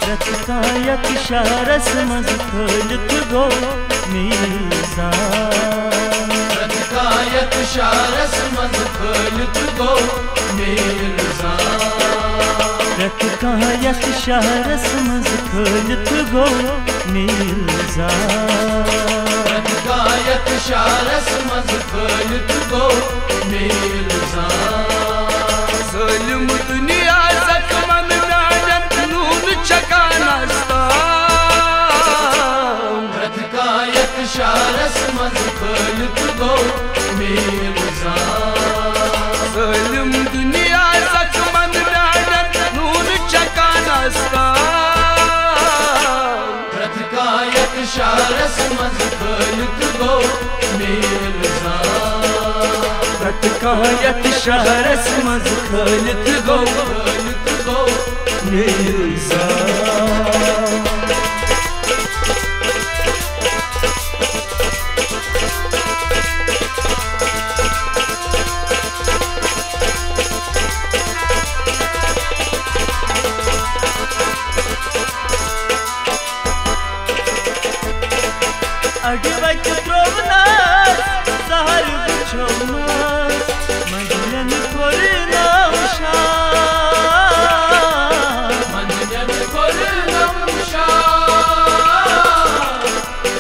رت کایت شہرس مز کھلت گو میرزان رت کایت شہرس مز کھلت گو میرزان رت کایت شہرس مز کھلت گو میرزان رت کایت شہرس مز کھلت گو میرزان ظلم دنیا زخمن میانن نون چکان استان رت کایت شہرس مز کھلت گو میرزان ظلم دنیا زخمن میانن نون چکان استان رت کایت شہرس مز کھلت گو میرزان رت کایت شہرس مز کھلت گو میرزان اڑ وقت تروونس سہر بچھونس منجلن کور نوشان منجلن کور نوشان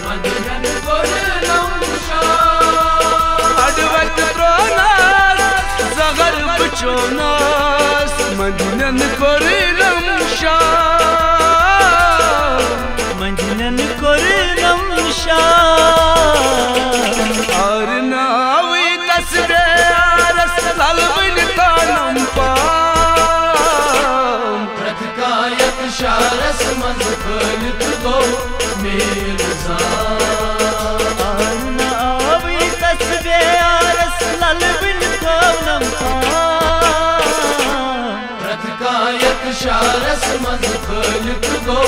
منجلن کور نوشان اڑ وقت تروونس سہر بچھونس منجلن کور نوشان منجلن کور آرناوی تصویرس للبن کانم پام رت کایت شہرس مز کھلت گو میرزان آرناوی تصویرس للبن کانم پام رت کایت شہرس مز کھلت گو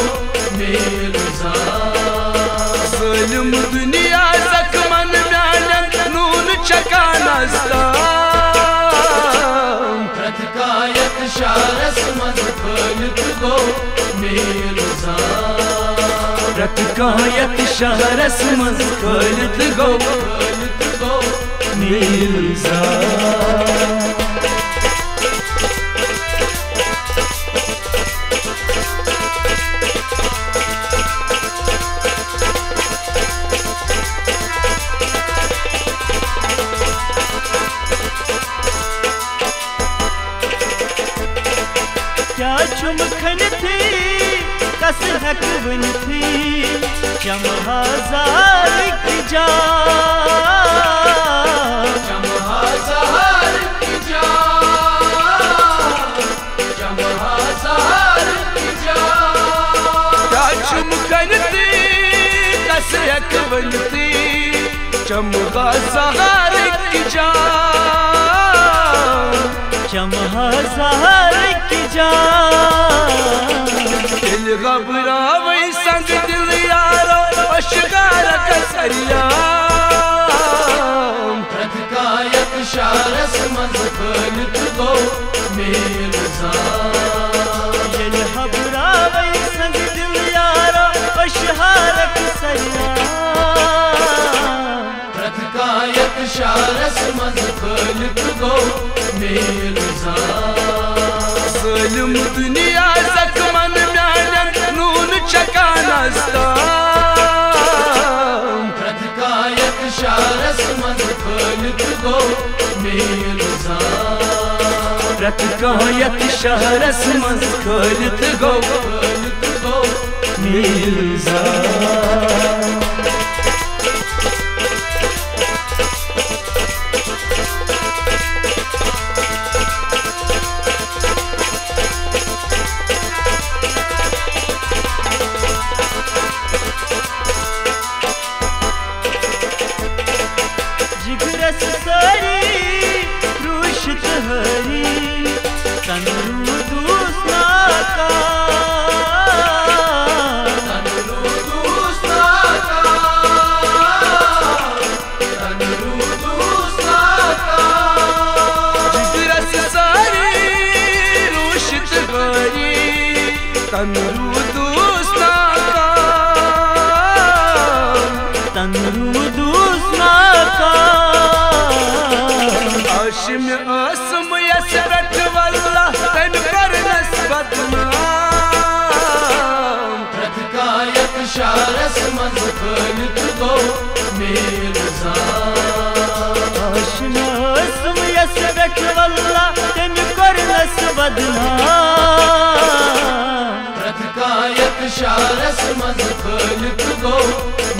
میرزان ظلم دنیا زخمن میانن نون چکان استان رت کایت شہرس مز کھلت گو میرزان رت کایت شہرس مز کھلت گو میرزان کیا چمکھن تھی کس حق ون تھی چم ہزار کی جان چم ہزار کی جان چم ہزار کی جان کیا چمکھن تھی کس حق ون تھی چم ہزار کی جان چم ہزار کی جان دل گھبراوی سنگ دل یارو اشگار کسریام رت کایت شہرس مز کھلت گو میرزان دل گھبراوی سنگ دل یارو اشگار کسریام رت کایت شہرس مز کھلت گو میرزان ظلم دنیا زخمن میانن نون چکان استان رت کایت شہرس مز کھلت گو میرزان رت کایت شہرس مز کھلت گو میرزان جگرس ساری روشت ہری تنرو دوسنا کا تنرو دوسنا کا تنرو دوسنا کا جگرس ساری روشت ہری تنرو بدنام رتکایت شارس مز خلق گو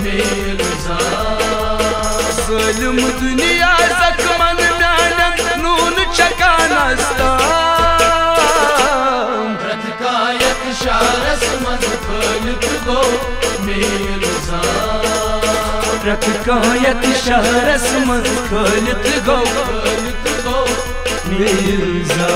میل زار ظلم دنیا زخمن میانن نون چکان استام رتکایت شارس مز خلق گو میل زار رتکایت شهرس من خلق گو میرزا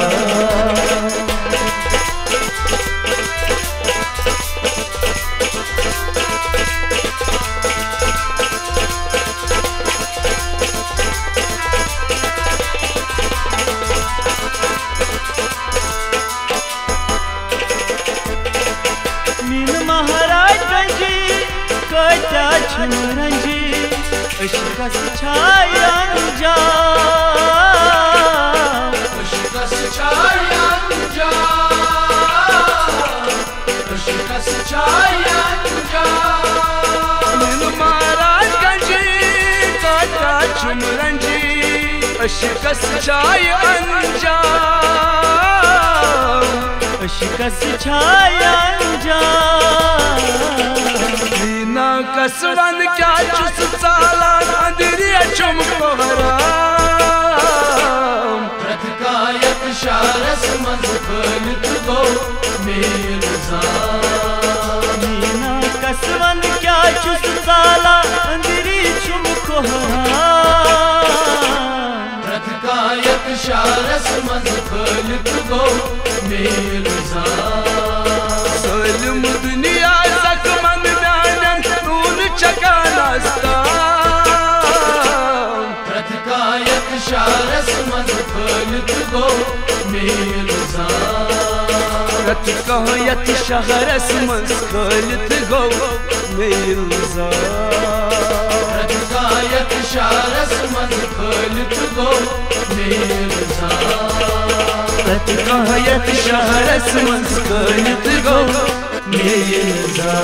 مین مہاراج رنجی کتا چھن رنجی عشقس چھائی انجام عشقس چھائی انجام عشقس چھائی انجام مین مہاراج رنجی کتا چھن رنجی عشقس چھائی انجام عشقس چھائی انجام دینا کسوان کیا چس سالان اندری اچم کوہرام رتکایت شارس مز خلق گو میل زار دینا کسوان کیا چس سالان اندری اچم کوہرام رتکایت شارس مز خلق گو میل زار ظلم دنیا زخمن میانن نون چکان استام رتکایت شارس مز خلق گو میل زار رتکایت شهرس من خلق گو میرزا رتکایت شارس مز خلق گو میل زار رتکایت شهرس من خلق گو میرزا